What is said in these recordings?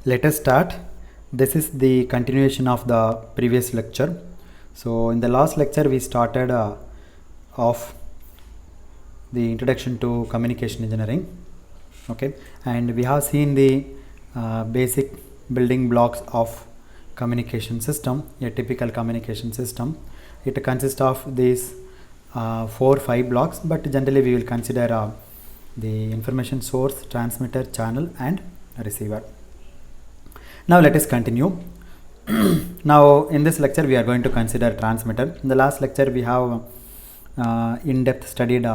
Let us start. This is the continuation of the previous lecture. So in the last lecture we started off the introduction to communication engineering. Okay, and we have seen the basic building blocks of communication system. A typical communication system, it consists of these 4-5 blocks, but generally we will consider the information source, transmitter, channel and receiver. Now let us continue. Now in this lecture we are going to consider transmitter. In the last lecture we have in-depth studied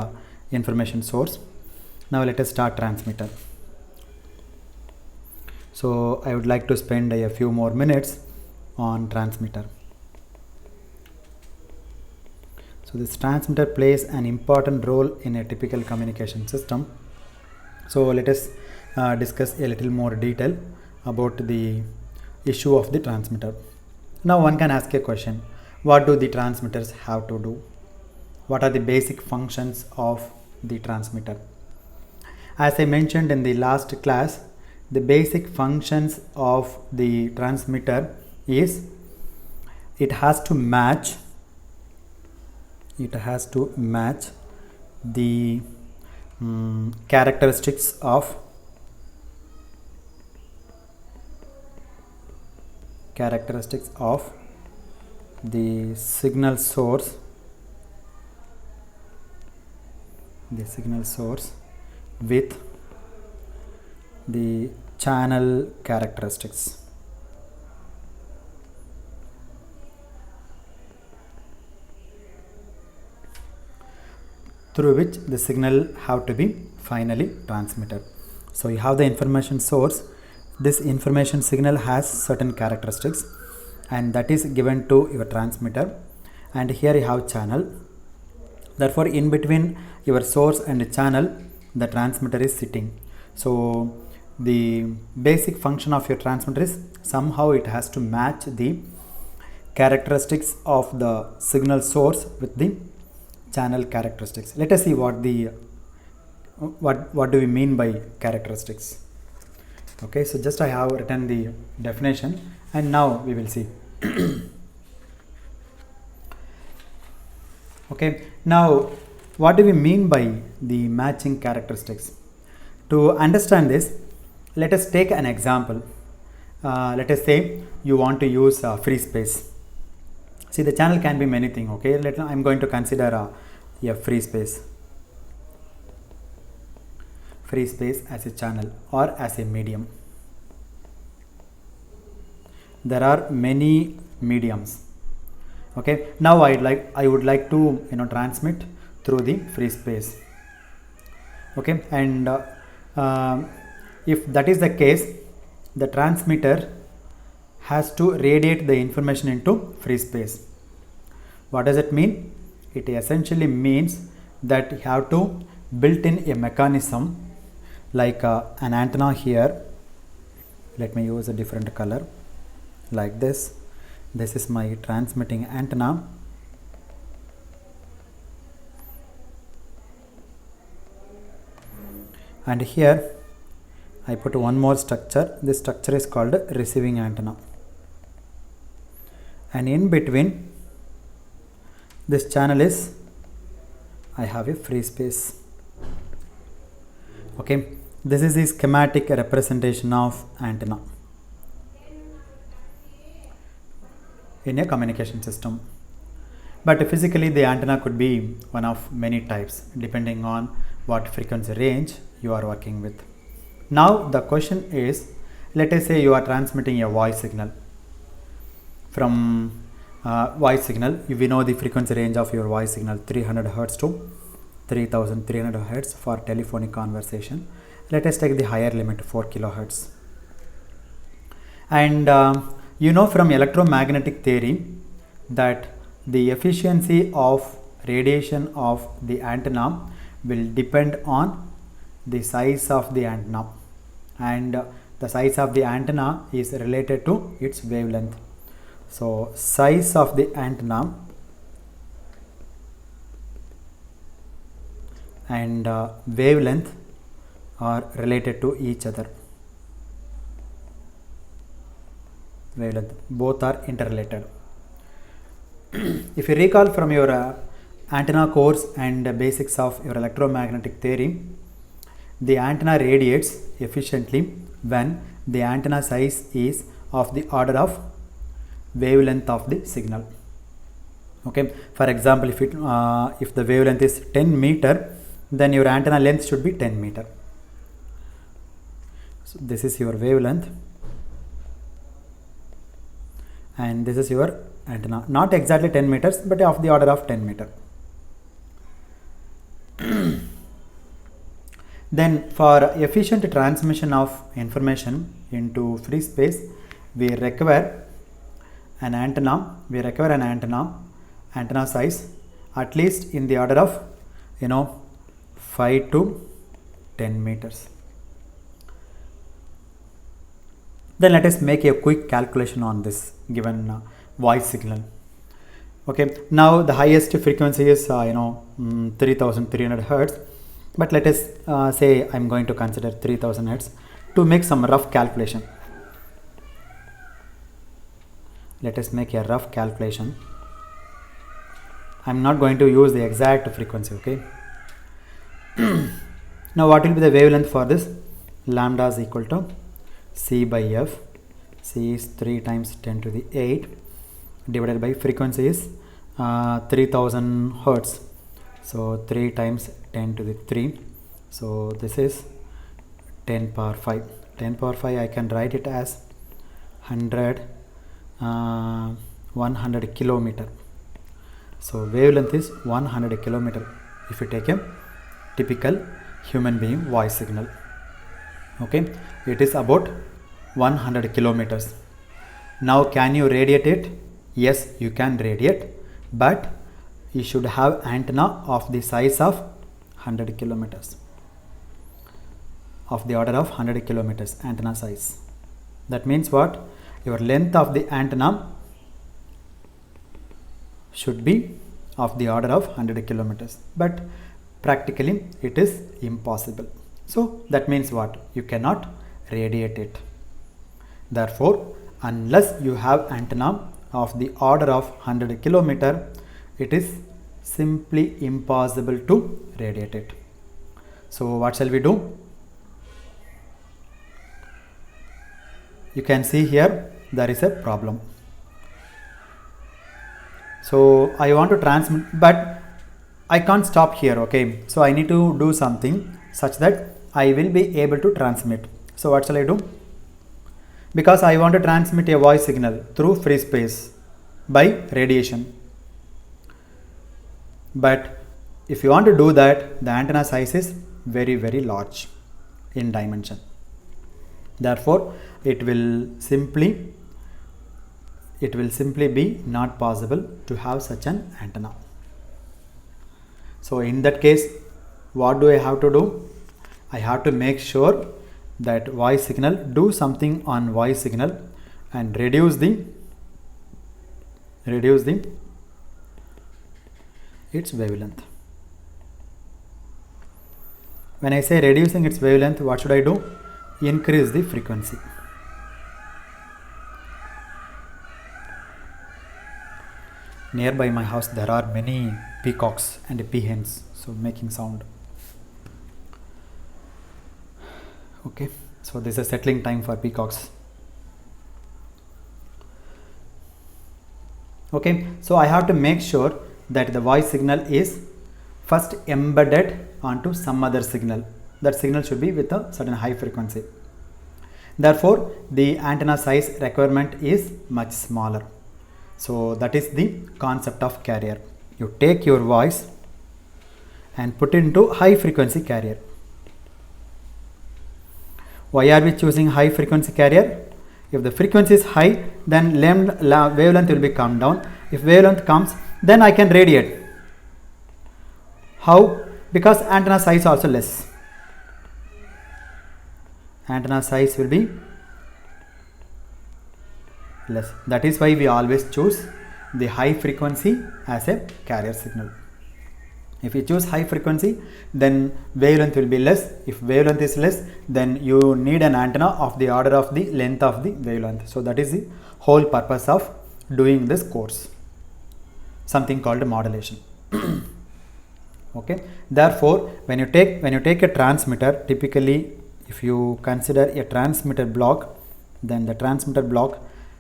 information source. Now let us start transmitter. So I would like to spend a few more minutes on transmitter. So this transmitter plays an important role in a typical communication system. So let us discuss a little more detail about the issue of the transmitter. Now one can ask a question: what do the transmitters have to do? What are the basic functions of the transmitter? As I mentioned in the last class, the basic functions of the transmitter is it has to match the characteristics of the signal source with the channel characteristics. Through which the signal have to be finally transmitted. So you have the information source. This information signal has certain characteristics and that is given to your transmitter, and here you have channel. Therefore in between your source and the channel the transmitter is sitting. So the basic function of your transmitter is somehow it has to match the characteristics of the signal source with the channel characteristics. Let us see what do we mean by characteristics. Okay, so just I have written the definition and now we will see. Okay, now what do we mean by the matching characteristics? To understand this, let us take an example. Let us say you want to use free space. See, the channel can be many things. Okay, I am going to consider a free space as a channel or as a medium. There are many mediums. Okay, now I would like to transmit through the free space. Okay, and if that is the case, the transmitter has to radiate the information into free space. What does it mean? It essentially means that you have to build in a mechanism like an antenna here. Let me use a different color like this. This is my transmitting antenna. And here I put one more structure. This structure is called receiving antenna. And in between this channel is I have a free space. Okay, this is the schematic representation of antenna in a communication system. But physically the antenna could be one of many types depending on what frequency range you are working with. Now the question is, let us say you are transmitting a voice signal. From voice signal, we know the frequency range of your voice signal 300 Hz to 3300 Hz for telephonic conversation. Let us take the higher limit 4 kHz. And from electromagnetic theory that the efficiency of radiation of the antenna will depend on the size of the antenna, and the size of the antenna is related to its wavelength. So size of the antenna and wavelength are related to each other. wavelength. Both are interrelated. If you recall from your antenna course and basics of your electromagnetic theory, the antenna radiates efficiently when the antenna size is of the order of wavelength of the signal. Okay, for example, if the wavelength is 10 meter, then your antenna length should be 10 meter. So this is your wavelength and this is your antenna, not exactly 10 meters but of the order of 10 meter. Then for efficient transmission of information into free space, we require an antenna size at least in the order of 5 to 10 meters. Then let us make a quick calculation on this given voice signal. Okay, now the highest frequency is 3300 hertz, but let us say I'm going to consider 3000 hertz to make some rough calculation. Let us make a rough calculation. I'm not going to use the exact frequency. Okay. Now what will be the wavelength for this? Lambda is equal to C by F. C is 3 times 10 to the 8 divided by frequency is 3000 hertz. So 3 times 10 to the 3. So this is 10 power 5. 10 power 5 I can write it as 100 kilometer. So wavelength is 100 kilometer if you take a typical human being voice signal. Okay, it is about 100 kilometers. Now can you radiate it? Yes, you can radiate, but you should have antenna of the size of 100 kilometers, of the order of 100 kilometers antenna size. That means what? Your length of the antenna should be of the order of 100 kilometers, but practically it is impossible. So that means what? You cannot radiate it. Therefore, unless you have antenna of the order of 100 kilometer, it is simply impossible to radiate it. So what shall we do? You can see here there is a problem. So I want to transmit, but I can't stop here. Okay, so I need to do something such that I will be able to transmit. So what shall I do? Because I want to transmit a voice signal through free space by radiation. But if you want to do that, the antenna size is very, very large in dimension. Therefore, it will simply be not possible to have such an antenna. So in that case, what do I have to do? I have to make sure that voice signal, do something on voice signal and reduce its wavelength. When I say reducing its wavelength, what should I do? Increase the frequency. Nearby my house there are many peacocks and peahens, so making sound. Okay, so this is settling time for peacocks. Okay, so I have to make sure that the voice signal is first embedded onto some other signal. That signal should be with a certain high frequency. Therefore, the antenna size requirement is much smaller. So that is the concept of carrier. You take your voice and put it into high frequency carrier. Why are we choosing high frequency carrier? If the frequency is high, then wavelength will be come down. If wavelength comes, then I can radiate. How? Because antenna size also less. Antenna size will be less. That is why we always choose the high frequency as a carrier signal. If you choose high frequency, then wavelength will be less. If wavelength is less, then you need an antenna of the order of the length of the wavelength. So that is the whole purpose of doing this course, something called modulation. Okay, therefore when you take a transmitter, typically if you consider a transmitter block, then the transmitter block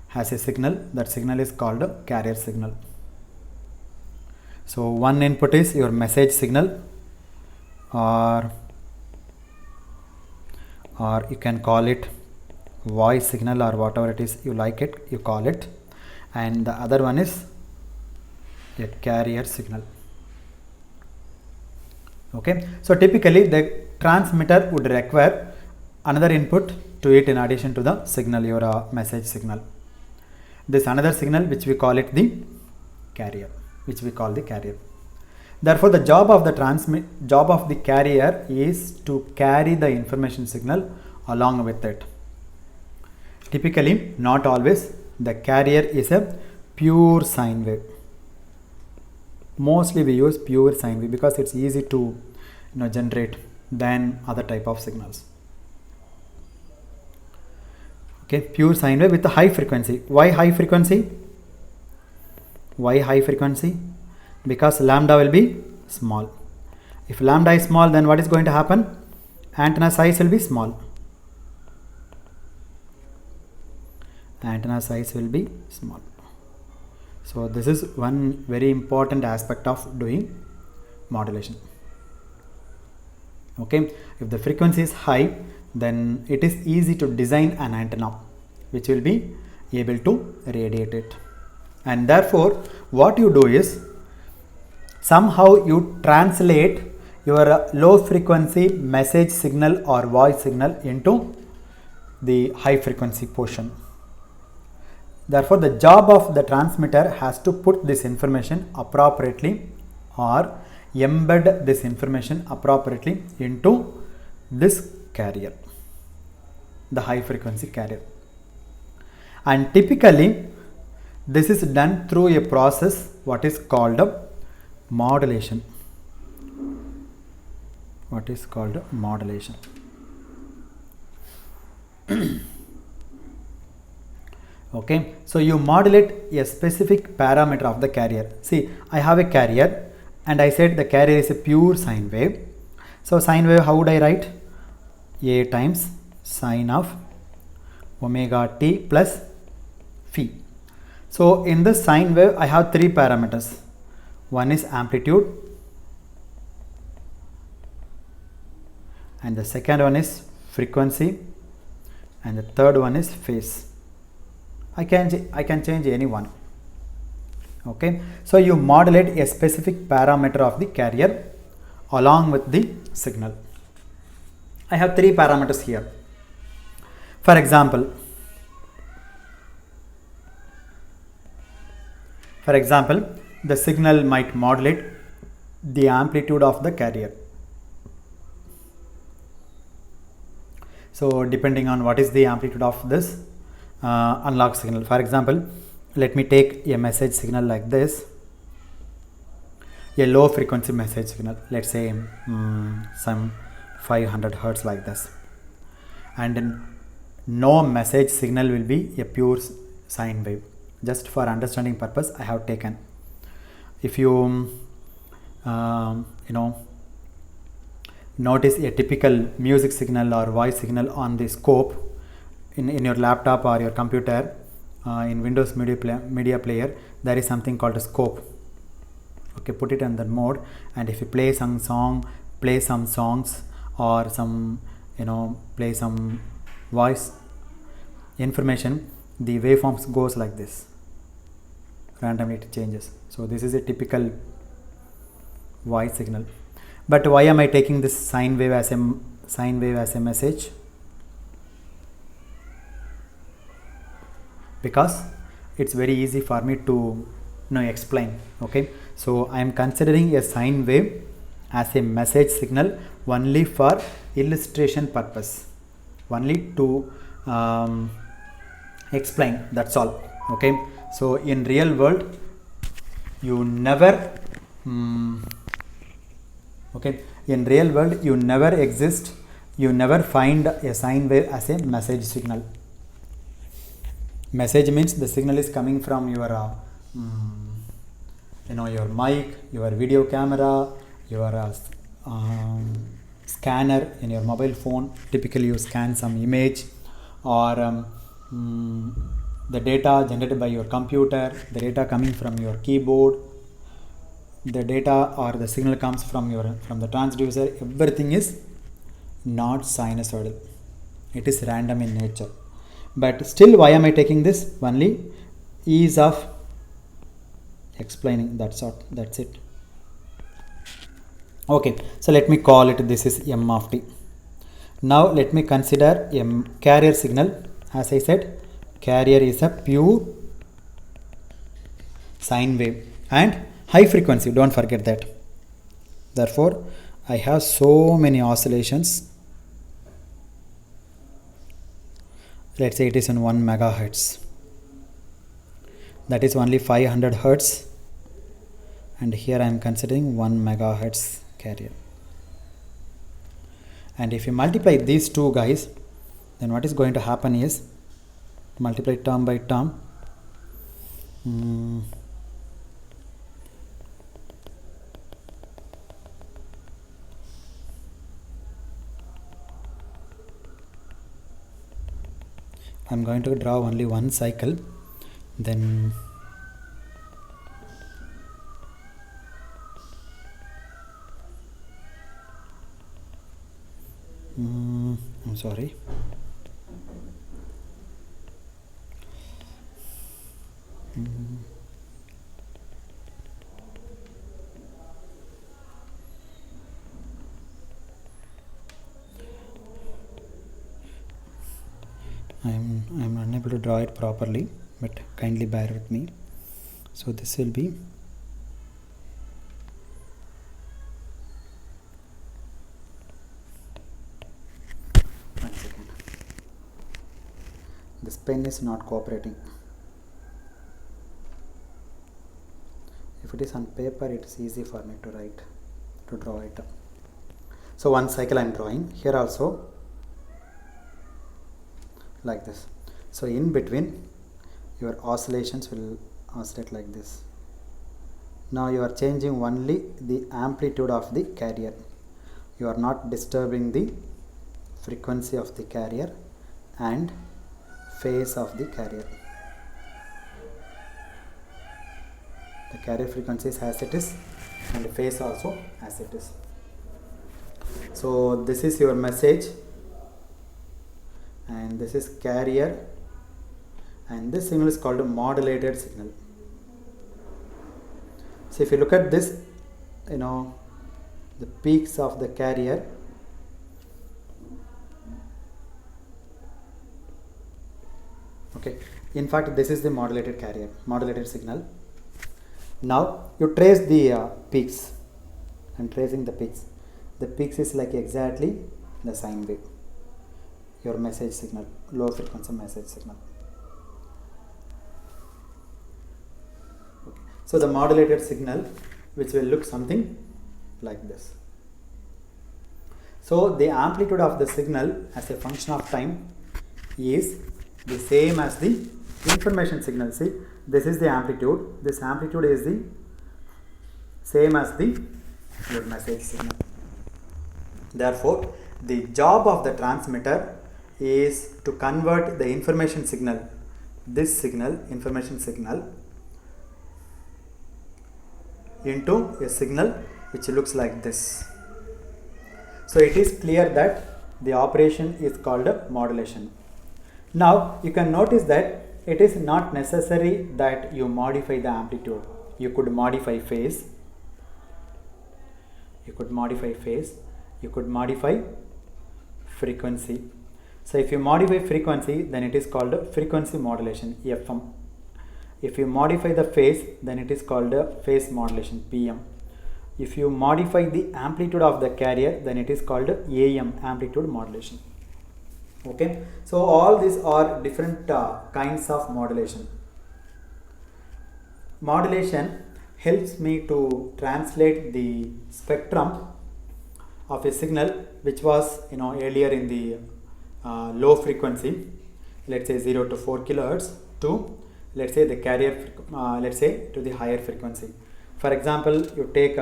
has a signal. That signal is called a carrier signal. So one input is your message signal, or you can call it voice signal, or whatever it is you like it, you call it, and the other one is a carrier signal. Okay, so typically the transmitter would require another input to it in addition to the signal, your message signal. This another signal which we call it the carrier, Therefore the job of the carrier is to carry the information signal along with it. Typically, not always, the carrier is a pure sine wave. Mostly we use pure sine wave because it's easy to generate than other type of signals. Okay, pure sine wave with a high frequency. Why high frequency? Because lambda will be small. If lambda is small, then what is going to happen? Antenna size will be small. So this is one very important aspect of doing modulation. Okay, if the frequency is high, then it is easy to design an antenna which will be able to radiate it. And therefore what you do is, somehow you translate your low frequency message signal or voice signal into the high frequency portion. Therefore the job of the transmitter has to put this information appropriately, or embed this information appropriately into this carrier, the high frequency carrier. And typically this is done through a process what is called modulation. Okay, so you modulate a specific parameter of the carrier. See, I have a carrier and I said the carrier is a pure sine wave. So sine wave, how would I write? A times sine of omega t plus phi. So in this sine wave I have three parameters. One is amplitude, and the second one is frequency, and the third one is phase. I can change any one. Okay, so you modulate a specific parameter of the carrier along with the signal. I have three parameters here. For example, the signal might modulate the amplitude of the carrier. So depending on what is the amplitude of this analog signal. For example, let me take a message signal like this, a low frequency message signal, let's say some 500 Hertz like this, and no message signal will be a pure sine wave. Just for understanding purpose I have taken. If you notice a typical music signal or voice signal on the scope in your laptop or your computer, in Windows media player, there is something called a scope. Okay, put it on that mode, and if you play some songs or some play some voice information, the waveforms goes like this, randomly it changes. So this is a typical voice signal. But why am I taking this sine wave as a message? Because it's very easy for me to explain. Okay, so I am considering a sine wave as a message signal only for illustration purpose, only to explain, that's all. Okay, so in real world you never Okay, in real world you never exist, you never find a sine wave as a message signal. Message means the signal is coming from your your mic, your video camera, your scanner in your mobile phone. Typically you scan some image, or the data generated by your computer, the data coming from your keyboard, the data or the signal comes from the transducer. Everything is not sinusoidal, it is random in nature. But still, why am I taking this? Only ease of explaining, that's it. Okay, so let me call it, this is m of t. Now let me consider a carrier signal. As I said, carrier is a pure sine wave and high frequency, don't forget that. Therefore I have so many oscillations. Let's say it is in 1 megahertz, that is only 500 hertz, and here I am considering 1 megahertz carrier. And if you multiply these two guys, then what is going to happen is, multiply term by term, I am going to draw only one cycle, then I'm sorry. I'm unable to draw it properly, but kindly bear with me. So this will be one second. This pen is not cooperating. If it is on paper, it is easy for me to draw it. So one cycle I am drawing here also, like this. So in between your oscillations will oscillate like this. Now you are changing only the amplitude of the carrier, you are not disturbing the frequency of the carrier and phase of the carrier. The carrier frequency is as it is and the phase also as it is. So this is your message, and this is carrier, and this signal is called a modulated signal. So if you look at this, the peaks of the carrier, okay, in fact this is the modulated carrier, modulated signal. Now you trace the peaks, and tracing the peaks is like exactly the sine wave, your message signal, low frequency message signal. Okay. So the modulated signal, which will look something like this. So the amplitude of the signal as a function of time is the same as the information signal. See, this is the amplitude, this amplitude is the same as your message signal. Therefore the job of the transmitter is to convert the information signal, this signal, information signal, into a signal which looks like this. So it is clear that the operation is called modulation. Now you can notice that it is not necessary that you modify the amplitude. You could modify phase, you could modify frequency. So if you modify frequency, then it is called frequency modulation, FM. If you modify the phase, then it is called phase modulation, PM. If you modify the amplitude of the carrier, then it is called AM, amplitude modulation. Okay, so all these are different kinds of modulation. Modulation helps me to translate the spectrum of a signal which was earlier in the low frequency, let's say 0 to 4 kilohertz, to let's say the carrier let's say to the higher frequency. For example, you take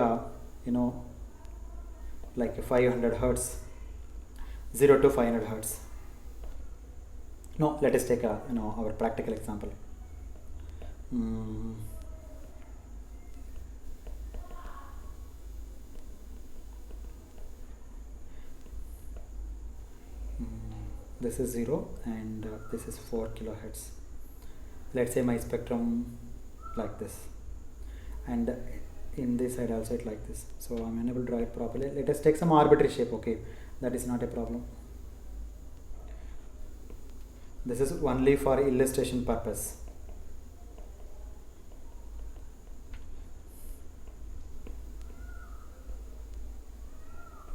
like 500 hertz, 0 to 500 hertz. No, let us take our practical example. This is 0 and this is 4 kilohertz. Let's say my spectrum like this, and in this side also it like this. So I'm unable to draw it properly. Let us take some arbitrary shape. Okay, that is not a problem. This is only for illustration purpose.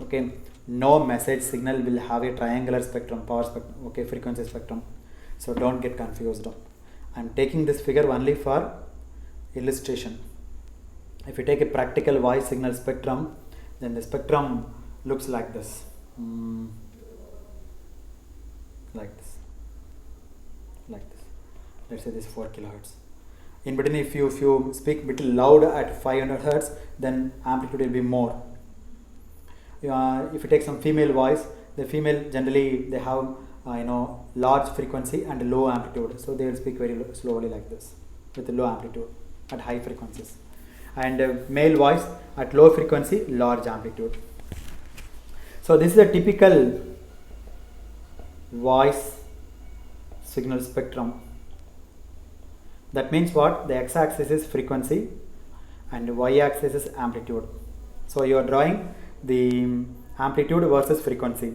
Okay, no message signal will have a triangular spectrum, power spectrum, okay, frequency spectrum. So don't get confused. I'm taking this figure only for illustration. If you take a practical voice signal spectrum, then the spectrum looks like this. Like this. Like this. Let's say this 4 kilohertz. In between, if you speak a bit loud at 500 hertz, then amplitude will be more. If you take some female voice, the female generally they have large frequency and low amplitude, so they will speak very slowly like this with low amplitude at high frequencies, and male voice at low frequency, large amplitude. So this is a typical voice signal spectrum. That means what? The x-axis is frequency and y-axis is amplitude. So you are drawing the amplitude versus frequency,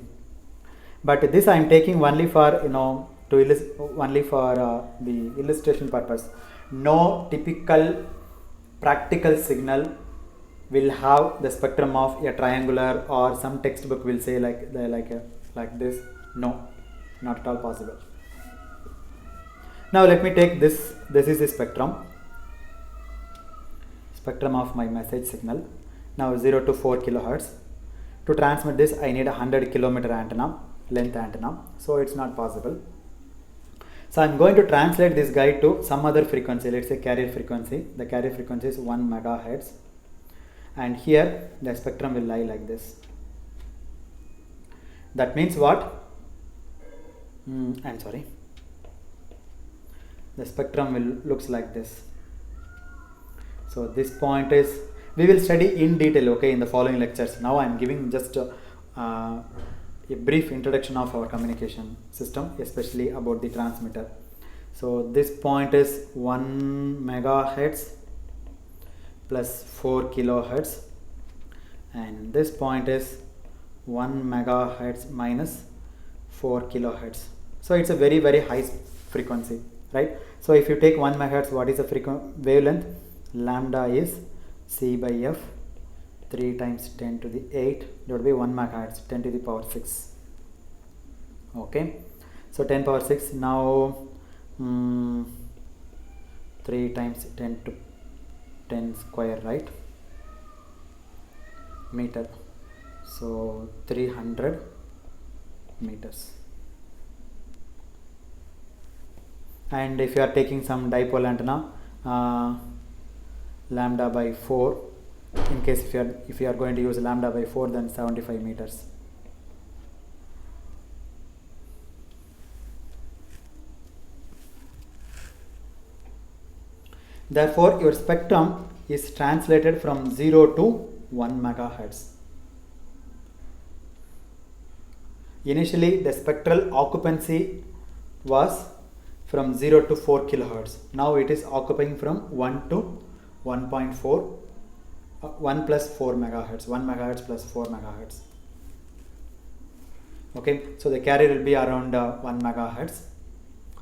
but this I am taking only for only for the illustration purpose. No typical practical signal will have the spectrum of a triangular, or some textbook will say like this. No, not at all possible. Now let me take this. This is the spectrum of my message signal. Now 0 to 4 kilohertz. To transmit this, I need a 100 kilometer antenna, length antenna. So it's not possible. So I'm going to translate this guy to some other frequency. Let's say carrier frequency. The carrier frequency is 1 megahertz, and here the spectrum will lie like this. That means what? I'm sorry. The spectrum will looks like this. So this point is, we will study in detail, okay, in the following lectures. Now I am giving just a brief introduction of our communication system, especially about the transmitter. So this point is 1 megahertz plus 4 kilohertz, and this point is 1 megahertz minus 4 kilohertz. So it's a very, very high frequency, right? So if you take 1 megahertz, what is the wavelength? Lambda is C by F 3 times 10 to the 8 divided by 1 megahertz, 10 to the power 6. Okay, so 10 power 6. Now 3 times 10 to 10 square, right? Meter. So 300 meters. And if you are taking some dipole antenna, lambda by 4, in case if you are going to use lambda by 4, then 75 meters. Therefore your spectrum is translated from 0 to 1 megahertz. Initially the spectral occupancy was from 0 to 4 kilohertz. Now it is occupying from 1 to 1.4, 1 plus 4 megahertz, 1 megahertz plus 4 megahertz. Okay, so the carrier will be around 1 megahertz.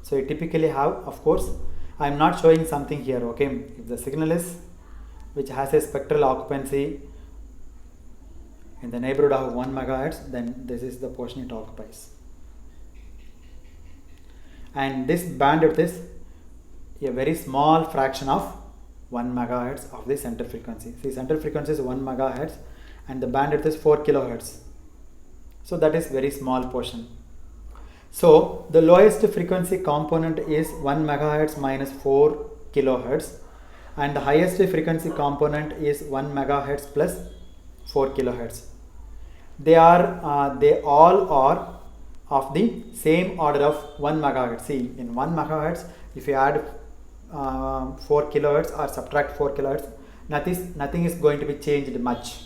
So you typically have, of course, I am not showing something here. Okay, if the signal is which has a spectral occupancy in the neighborhood of 1 megahertz, then this is the portion it occupies. And this bandwidth is a very small fraction of 1 megahertz of the center frequency. See, center frequency is 1 megahertz and the bandwidth is 4 kilohertz. So that is very small portion. So the lowest frequency component is 1 megahertz minus 4 kilohertz, and the highest frequency component is 1 megahertz plus 4 kilohertz. They all are of the same order of 1 megahertz. See, in 1 megahertz, if you add 4 kilohertz or subtract 4 kilohertz, nothing is going to be changed much.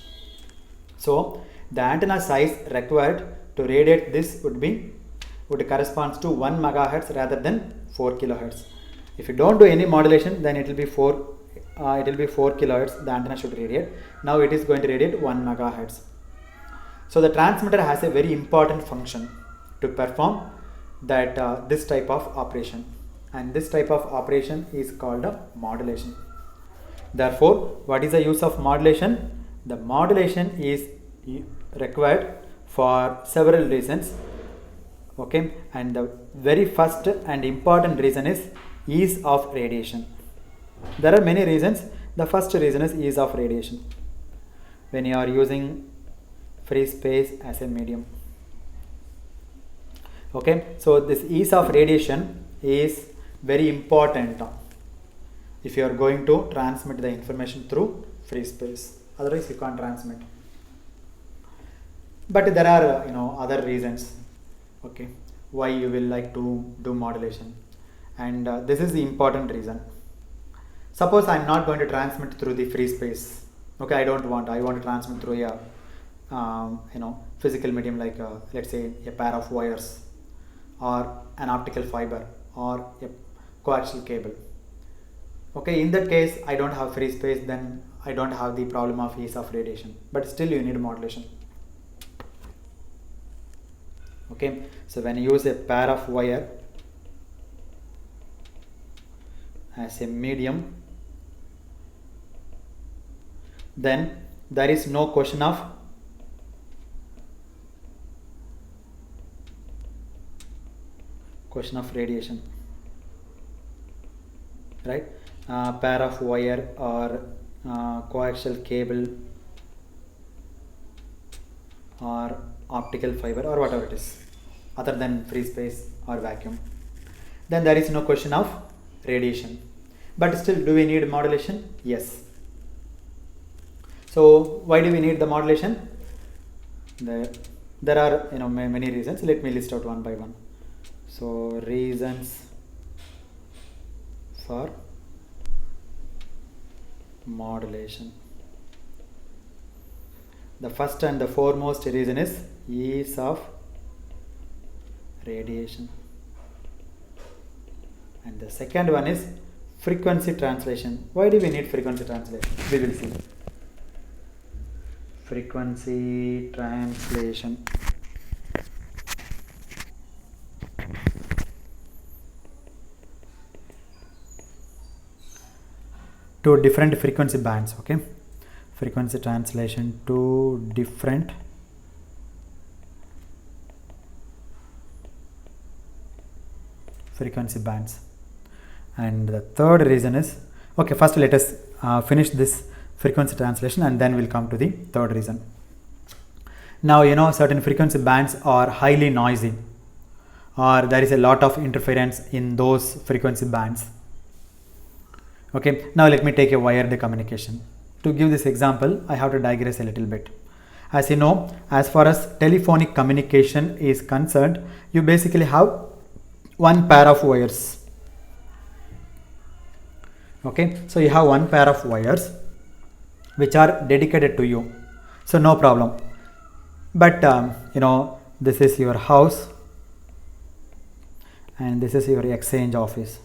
So the antenna size required to radiate this would corresponds to 1 megahertz rather than 4 kilohertz. If you don't do any modulation, then it will be 4 kilohertz the antenna should radiate. Now it is going to radiate 1 megahertz. So the transmitter has a very important function to perform that this type of operation, and this type of operation is called a modulation. Therefore, what is the use of modulation? The modulation is required for several reasons. Okay, and the very first and important reason is ease of radiation. There are many reasons. The first reason is ease of radiation. When you are using free space as a medium. Okay, so this ease of radiation is very important if you are going to transmit the information through free space. Otherwise, you can't transmit. But there are other reasons. Okay, why you will like to do modulation, and this is the important reason. Suppose I am not going to transmit through the free space. Okay, I want to transmit through a physical medium, like let's say a pair of wires or an optical fiber or a coaxial cable. Okay, in that case I don't have free space, then I don't have the problem of ease of radiation, but still you need modulation. Okay, so when you use a pair of wire as a medium, then there is no question of radiation, right? Pair of wire or coaxial cable or optical fiber or whatever it is, other than free space or vacuum, then there is no question of radiation. But still, do we need modulation? Yes. So why do we need the modulation? There are many reasons. Let me list out one by one. So reasons for modulation. The first and the foremost reason is ease of radiation, and the second one is frequency translation. Why do we need frequency translation? We will see. Frequency translation. To different frequency bands. Okay, frequency translation to different frequency bands. And the third reason is, okay, first let us finish this frequency translation and then we'll come to the third reason. Now certain frequency bands are highly noisy, or there is a lot of interference in those frequency bands. Okay, now let me take a wired communication. To give this example, I have to digress a little bit. As you know, as far as telephonic communication is concerned, you basically have one pair of wires. Okay, so you have one pair of wires which are dedicated to you, so no problem. But this is your house and this is your exchange office.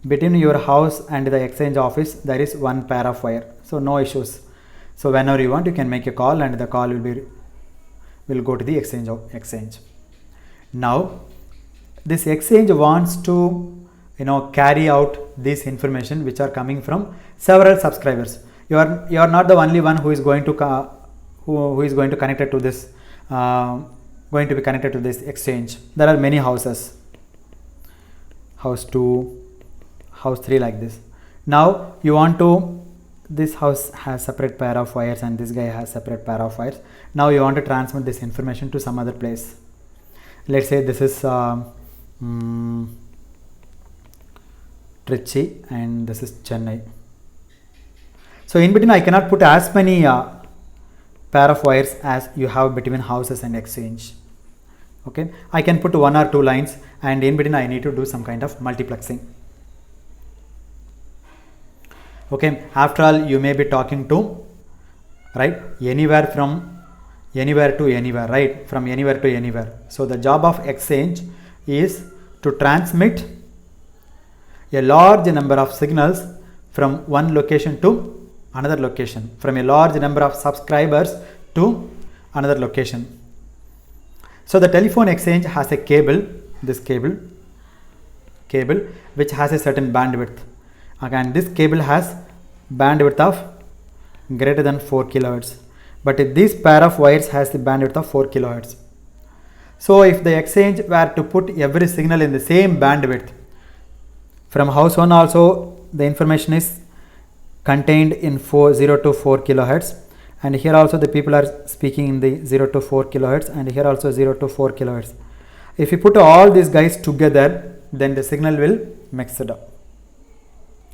Between your house and the exchange office there is one pair of wire, so no issues. So whenever you want, you can make a call and the call will go to the exchange. Now this exchange wants to carry out this information which are coming from several subscribers. You are not the only one who is going to connect it to this going to be connected to this exchange. There are many houses, house 2, house 3, like this. Now you want to this house has separate pair of wires and this guy has separate pair of wires. Now you want to transmit this information to some other place. Let's say this is Trichy and this is Chennai. So in between I cannot put as many pair of wires as you have between houses and exchange. Okay, I can put 1 or 2 lines, and in between I need to do some kind of multiplexing. Okay, after all, you may be talking to, right, anywhere from anywhere to anywhere, right, from anywhere to anywhere. So the job of exchange is to transmit a large number of signals from one location to another location, from a large number of subscribers to another location. So the telephone exchange has a cable, this cable which has a certain bandwidth. Again, this cable has bandwidth of greater than 4 kilohertz, but this pair of wires has the bandwidth of 4 kilohertz. So if the exchange were to put every signal in the same bandwidth, from house 1 also the information is contained in 0 to 4 kilohertz, and here also the people are speaking in the 0 to 4 kilohertz, and here also 0 to 4 kilohertz. If you put all these guys together, then the signal will mix it up.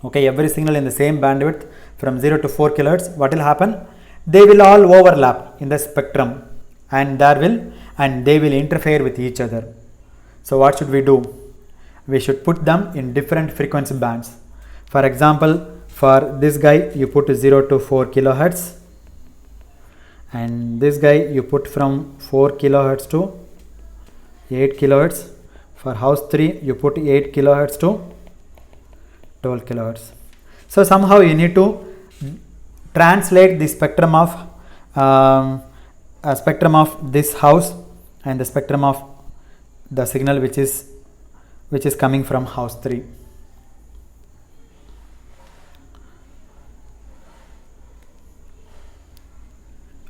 Okay, every signal in the same bandwidth from 0 to 4 kilohertz, what will happen? They will all overlap in the spectrum, and they will interfere with each other. So what should we do? We should put them in different frequency bands. For example, for this guy you put 0 to 4 kilohertz, and this guy you put from 4 kilohertz to 8 kilohertz. For house 3 you put 8 kilohertz to 12 kilohertz. So somehow you need to translate the spectrum of this house and the spectrum of the signal which is coming from house 3.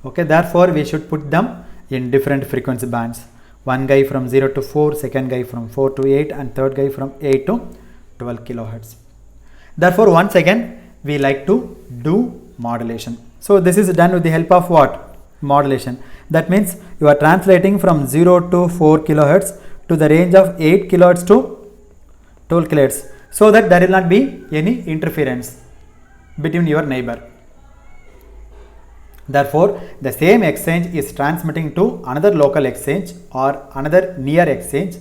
Okay, therefore we should put them in different frequency bands. One guy from 0 to 4, second guy from 4 to 8, and third guy from 8 to 12 kilohertz. Therefore once again we like to do modulation. So this is done with the help of what? Modulation. That means you are translating from 0 to 4 kilohertz to the range of 8 kilohertz to 12 kilohertz, so that there will not be any interference between your neighbor. Therefore, the same exchange is transmitting to another local exchange or another near exchange.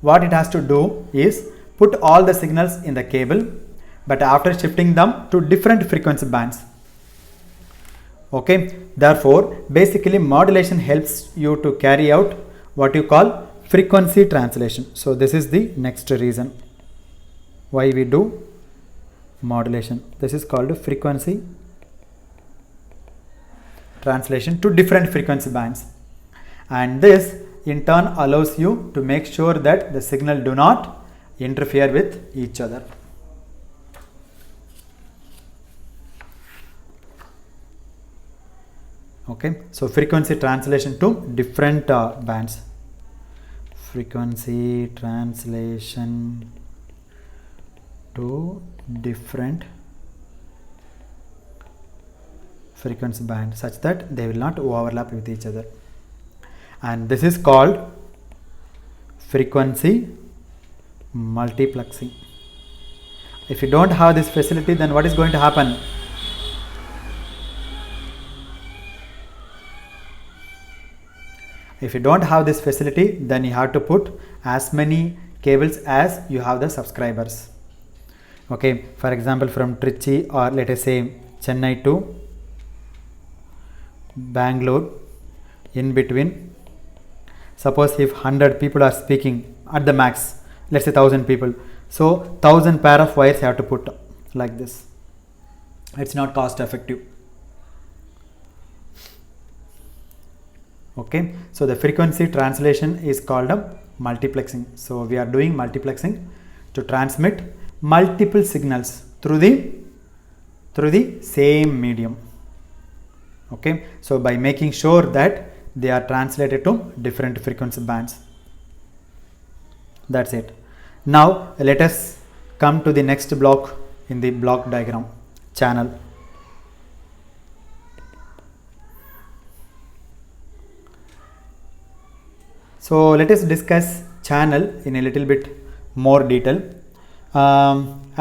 What it has to do is put all the signals in the cable, but after shifting them to different frequency bands. Okay, therefore basically modulation helps you to carry out what you call frequency translation. So this is the next reason why we do modulation. This is called frequency translation to different frequency bands, and this in turn allows you to make sure that the signal do not interfere with each other. Okay, so frequency translation to different bands. Frequency translation to different frequency band such that they will not overlap with each other, and this is called frequency multiplexing. If you don't have this facility, then what is going to happen? If you don't have this facility, then you have to put as many cables as you have the subscribers. Okay, for example, from Trichy or let us say Chennai to Bangalore, in between, suppose if 100 people are speaking at the max, let's say 1000 people, so 1000 pair of wires you have to put like this. It's not cost effective. Okay, so the frequency translation is called a multiplexing. So we are doing multiplexing to transmit multiple signals through the same medium. Okay, so by making sure that they are translated to different frequency bands. That's it. Now let us come to the next block in the block diagram, channel. So let us discuss channel in a little bit more detail.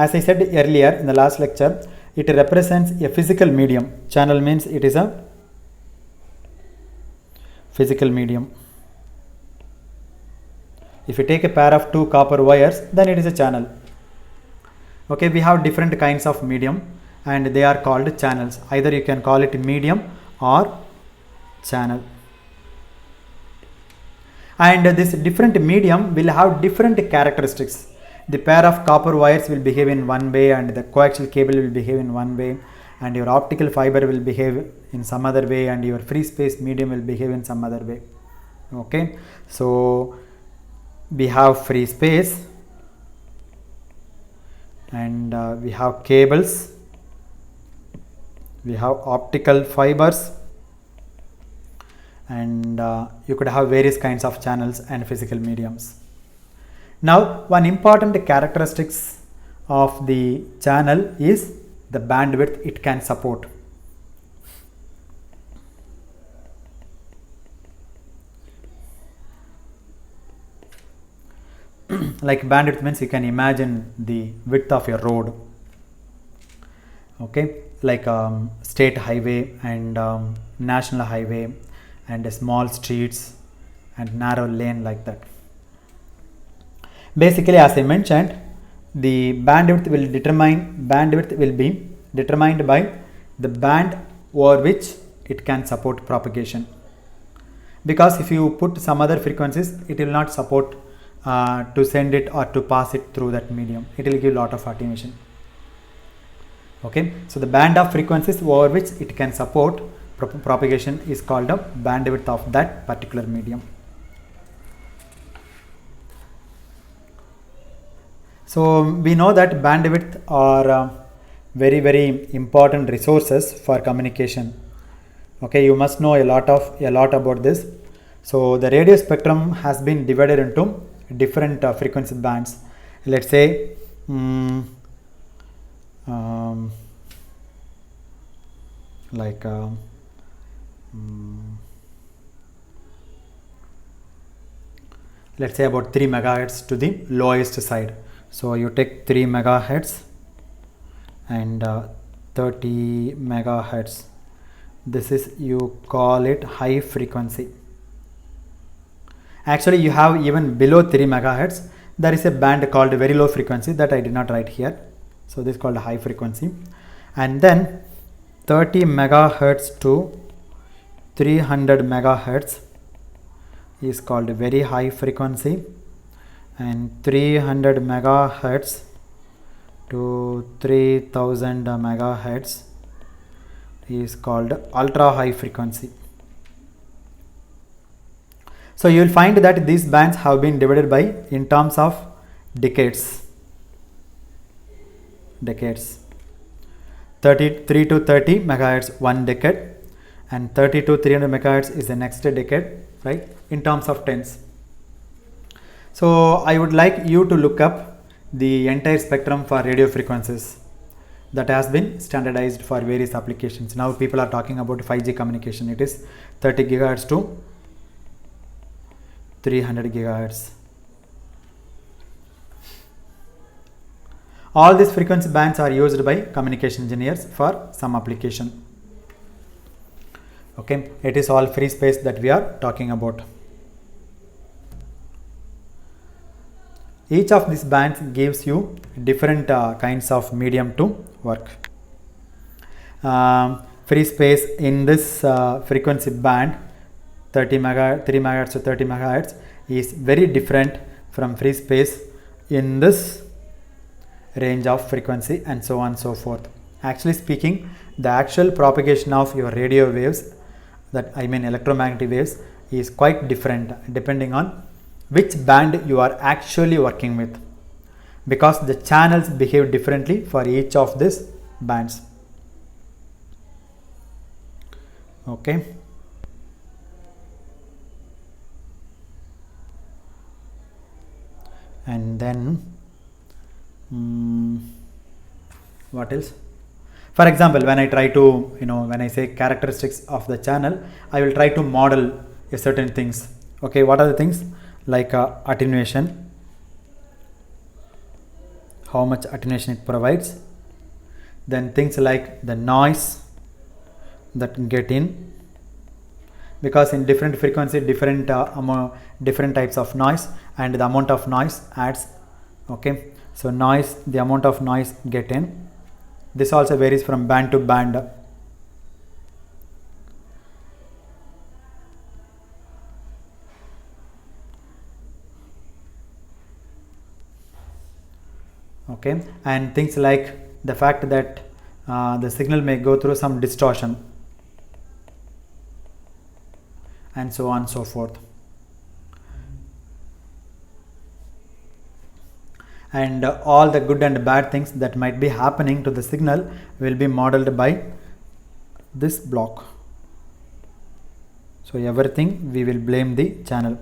As I said earlier in the last lecture, it represents a physical medium. Channel means it is a physical medium. If you take a pair of two copper wires, then it is a channel. Okay, we have different kinds of medium and they are called channels. Either you can call it medium or channel. And this different medium will have different characteristics. The pair of copper wires will behave in one way and the coaxial cable will behave in one way, and your optical fiber will behave in some other way, and your free space medium will behave in some other way. Okay, so we have free space and we have cables, we have optical fibers, and you could have various kinds of channels and physical mediums. Now, one important characteristics of the channel is the bandwidth it can support. Like bandwidth means you can imagine the width of your road. Okay, like state highway and national highway and small streets and narrow lane, like that. Basically, as I mentioned, the bandwidth will be determined by the band over which it can support propagation. Because if you put some other frequencies, it will not support to send it or to pass it through that medium. It will give lot of attenuation. Okay, so the band of frequencies over which it can support propagation is called the bandwidth of that particular medium. So we know that bandwidth are very important resources for communication. Okay, you must know a lot about this. So the radio spectrum has been divided into different frequency bands. Let's say let's say about 3 megahertz to the lowest side. So you take 3 megahertz and 30 megahertz. This is, you call it high frequency. Actually, you have even below 3 megahertz. There is a band called very low frequency that I did not write here. So this is called high frequency. And then 30 megahertz to 300 megahertz is called very high frequency, and 300 megahertz to 3000 megahertz is called ultra high frequency. So you will find that these bands have been divided by in terms of decades. 33 to 30 megahertz 1 decade, and 30 to 300 megahertz is the next decade, right, in terms of tens. So I would like you to look up the entire spectrum for radio frequencies that has been standardized for various applications. Now people are talking about 5G communication. It is 30 gigahertz to 300 gigahertz. All these frequency bands are used by communication engineers for some application. Okay, it is all free space that we are talking about. Each of these bands gives you different kinds of medium to work. Free space in this frequency band 3 megahertz to 30 megahertz is very different from free space in this range of frequency, and so on and so forth. Actually speaking, the actual propagation of your radio waves, that I mean electromagnetic waves, is quite different depending on which band you are actually working with, because the channels behave differently for each of these bands. Okay. And then what else? For example, when I try to, when I say characteristics of the channel, I will try to model a certain things. Okay, what are the things? Like attenuation, how much attenuation it provides. Then things like the noise that get in, because in different frequency different types of noise, and the amount of noise adds. Okay, so noise, the amount of noise get in, this also varies from band to band. Okay, and things like the fact that the signal may go through some distortion, and so on and so forth. And all the good and bad things that might be happening to the signal will be modeled by this block. So everything we will blame the channel.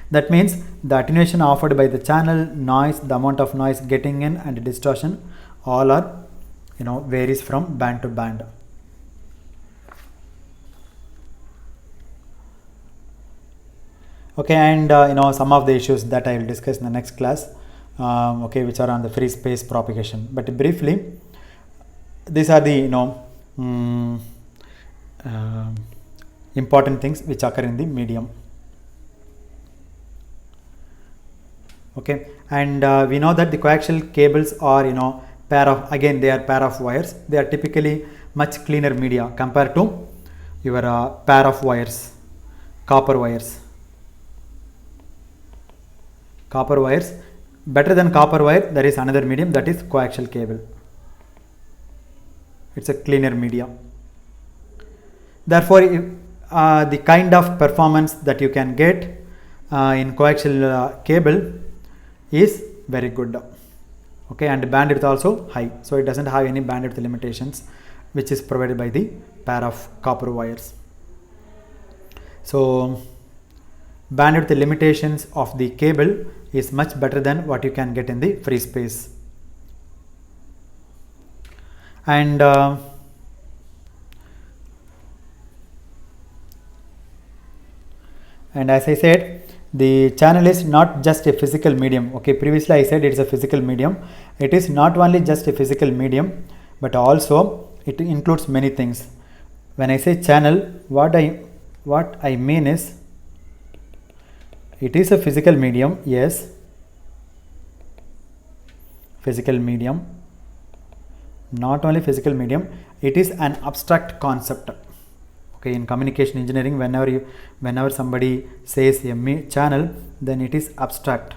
That means the attenuation offered by the channel, noise, the amount of noise getting in, and distortion, all are, varies from band to band. Okay, and some of the issues that I will discuss in the next class, okay, which are on the free space propagation. But briefly, these are the important things which occur in the medium. Okay, and we know that the coaxial cables are they are pair of wires. They are typically much cleaner media compared to your pair of wires, copper wires. Copper wires, better than copper wire, there is another medium, that is coaxial cable. It's a cleaner media. Therefore, the kind of performance that you can get in coaxial cable is very good. Okay, and bandwidth also high, so it doesn't have any bandwidth limitations which is provided by the pair of copper wires. So bandwidth limitations of the cable is much better than what you can get in the free space. And as I said, the channel is not just a physical medium. Okay, previously I said it is a physical medium. It is not only just a physical medium, but also it includes many things. When I say channel, what I mean is, it is a physical medium, yes, physical medium. Not only physical medium, it is an abstract concept. Okay, in communication engineering, whenever somebody says a channel, then it is abstract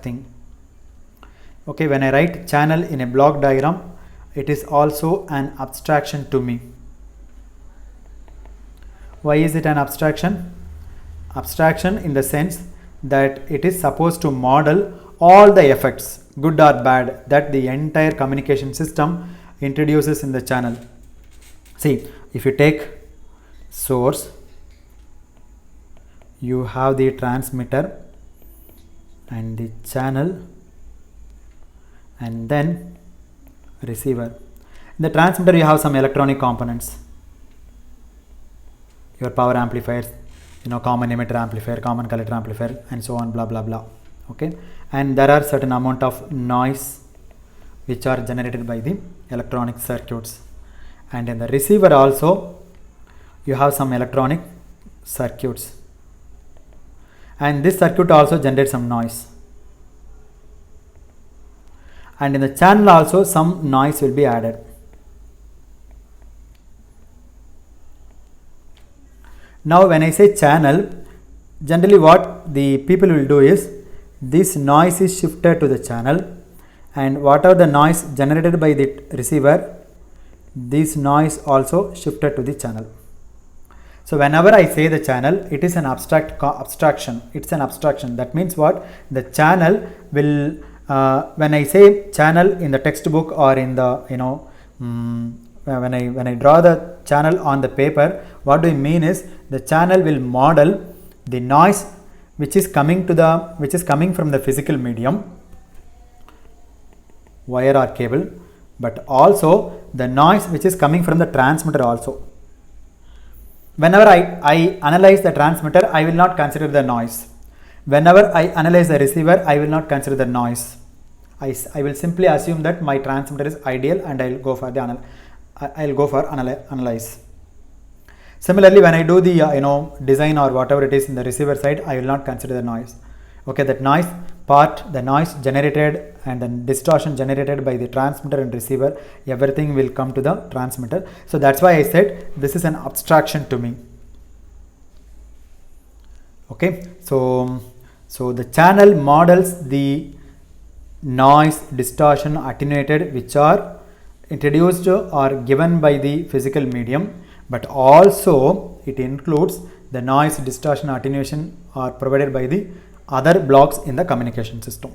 thing. Okay, when I write channel in a block diagram, it is also an abstraction to me. Why is it an abstraction? Abstraction in the sense that it is supposed to model all the effects, good or bad, that the entire communication system introduces in the channel. See, if you take source, you have the transmitter and the channel, and then receiver. In the transmitter, you have some electronic components, your power amplifiers, common emitter amplifier, common collector amplifier, and so on, blah blah blah. Okay, and there are certain amount of noise which are generated by the electronic circuits. And in the receiver also, you have some electronic circuits, and this circuit also generates some noise. And in the channel also, some noise will be added. Now when I say channel, generally what the people will do is, this noise is shifted to the channel, and whatever the noise generated by the receiver, this noise also shifted to the channel. So whenever I say the channel, it is an abstraction. It's an abstraction. That means what? The channel will, when I say channel in the textbook or in the, when I draw the channel on the paper, what do I mean is, the channel will model the noise which is coming from the physical medium, wire or cable, but also the noise which is coming from the transmitter also. whenever I analyze the transmitter, I will not consider the noise. Whenever I analyze the receiver, I will not consider the noise. I will simply assume that my transmitter is ideal and I will go for analyze. Similarly, when I do the design or whatever it is in the receiver side, I will not consider the noise. Okay, that noise part, the noise generated and the distortion generated by the transmitter and receiver, everything will come to the transmitter. So that's why I said this is an abstraction to me. Okay, so the channel models the noise, distortion, attenuated, which are introduced or given by the physical medium, but also it includes the noise, distortion, attenuation are provided by the other blocks in the communication system.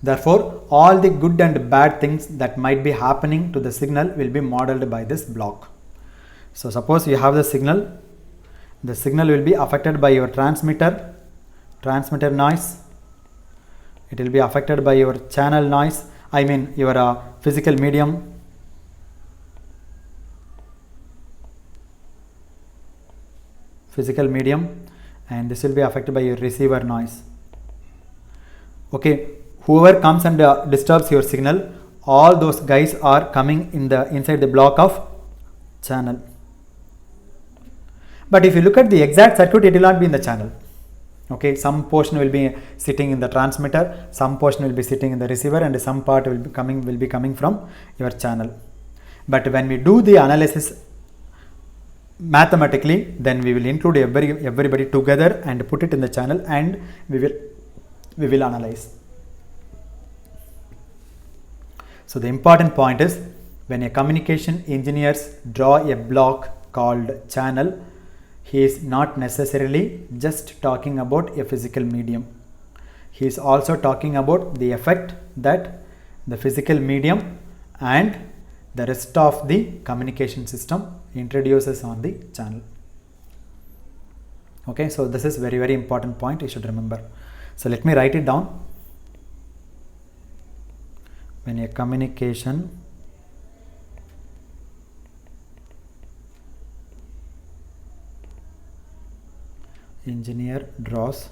Therefore, all the good and bad things that might be happening to the signal will be modeled by this block. So suppose you have the signal will be affected by your transmitter noise, it will be affected by your channel noise, I mean your physical medium, and this will be affected by your receiver noise. Okay, whoever comes and disturbs your signal, all those guys are coming inside the block of channel. But if you look at the exact circuit, it will not be in the channel. Okay, some portion will be sitting in the transmitter, some portion will be sitting in the receiver, and some part will be coming from your channel. But when we do the analysis mathematically, then we will include everybody together and put it in the channel, and we will analyze. So the important point is, when a communication engineers draw a block called channel, he is not necessarily just talking about a physical medium. He is also talking about the effect that the physical medium and the rest of the communication system introduces on the channel. Okay, so this is very, very important point you should remember. So let me write it down. When a communication engineer draws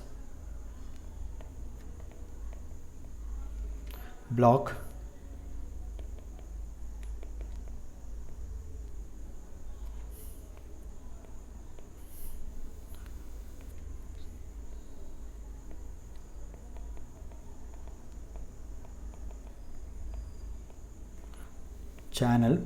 block channel,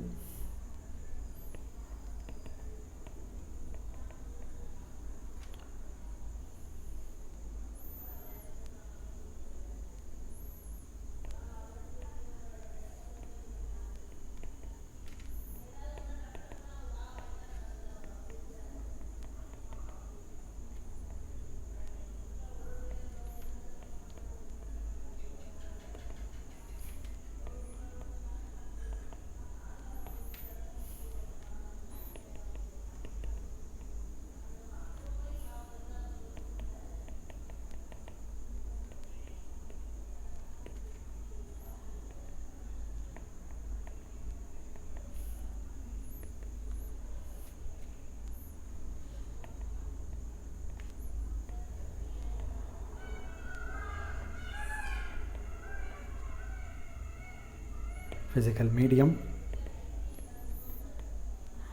physical medium,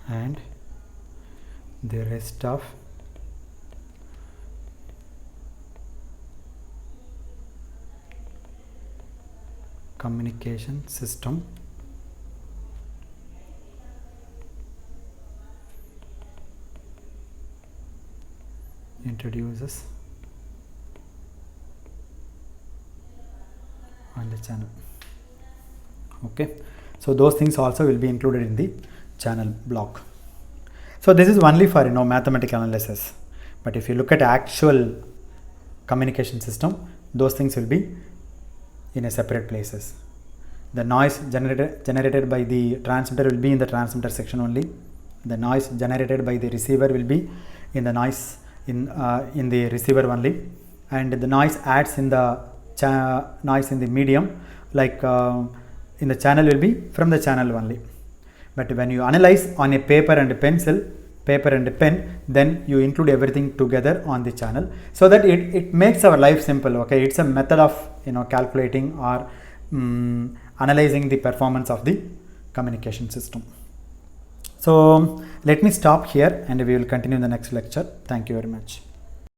and the rest of communication system introduces on the channel. Okay, so those things also will be included in the channel block. So this is only for mathematical analysis, but if you look at actual communication system, those things will be in a separate places. The noise generated by the transmitter will be in the transmitter section only. The noise generated by the receiver will be in the noise in the receiver only, and the noise adds in the noise in the medium, like in the channel will be from the channel only. But when you analyze on a paper and pen, then you include everything together on the channel, so that it makes our life simple. Okay, it's a method of calculating or analyzing the performance of the communication system. So let me stop here and we will continue in the next lecture. Thank you very much.